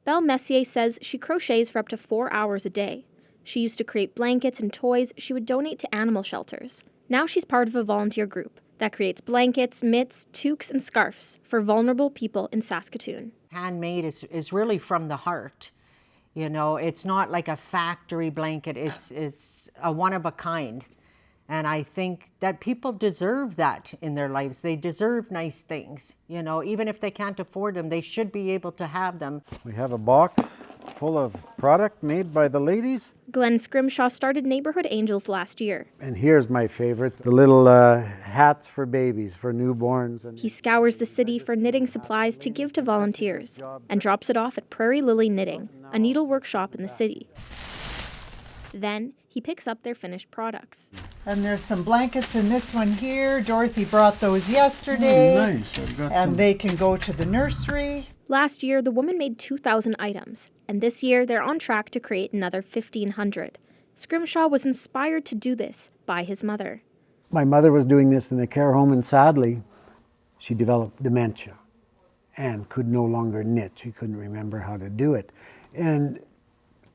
Belle Messier says she crochets for up to 4 hours a day. She used to create blankets and toys she would donate to animal shelters. Now she's part of a volunteer group that creates blankets, mitts, toques, and scarves for vulnerable people in Saskatoon. Handmade is really from the heart. You know, it's not like a factory blanket, it's a one of a kind. And I think that people deserve that in their lives. They deserve nice things. You know, even if they can't afford them, they should be able to have them. We have a box full of product made by the ladies. Glen Scrimshaw started Neighborhood Angels last year. And here's my favorite, the little hats for babies, for newborns. And He scours the city for knitting supplies to give to volunteers and drops it off at Prairie Lily Knitting, a needle workshop in the city. Then he picks up their finished products. And there's some blankets in this one here. Dorothy brought those yesterday. Oh, nice. I've got And some. they can go to the nursery. Last year, the woman made 2,000 items, and this year they're on track to create another 1,500. Scrimshaw was inspired to do this by his mother. My mother was doing this in a care home, and sadly, she developed dementia and could no longer knit. She couldn't remember how to do it. And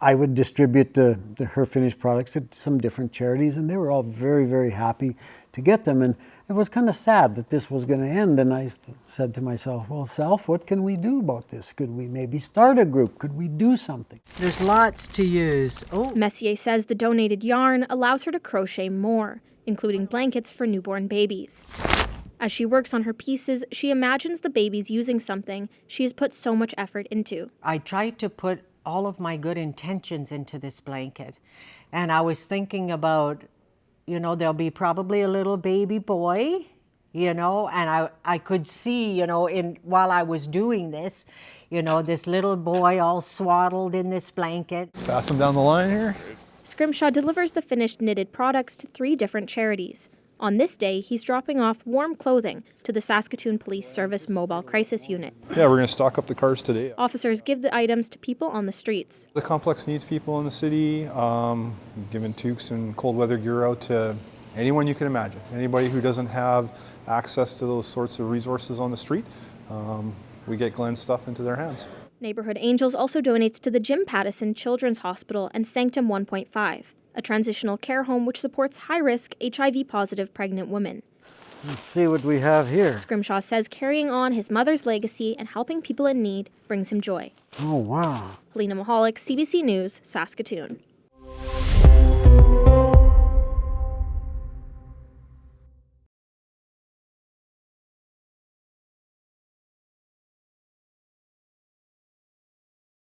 I would distribute her finished products to some different charities, and they were all very, very happy to get them. And it was kind of sad that this was going to end. And I said to myself, well, Self, what can we do about this? Could we maybe start a group? Could we do something? There's lots to use. Oh, Messier says the donated yarn allows her to crochet more, including blankets for newborn babies. As she works on her pieces, she imagines the babies using something she has put so much effort into. I tried to put all of my good intentions into this blanket. And I was thinking about, you know, there'll be probably a little baby boy, you know, and I could see, you know, while I was doing this, you know, this little boy all swaddled in this blanket. Pass them down the line here. Scrimshaw delivers the finished knitted products to 3 different charities. On this day, he's dropping off warm clothing to the Saskatoon Police Service Mobile Crisis Unit. Yeah, we're going to stock up the cars today. Officers give the items to people on the streets. The complex needs people in the city, giving toques and cold weather gear out to anyone you can imagine. Anybody who doesn't have access to those sorts of resources on the street, we get Glen's stuff into their hands. Neighborhood Angels also donates to the Jim Pattison Children's Hospital and Sanctum 1.5, a transitional care home which supports high-risk HIV-positive pregnant women. Let's see what we have here. Scrimshaw says carrying on his mother's legacy and helping people in need brings him joy. Oh, wow. Helena Mahalik, CBC News, Saskatoon.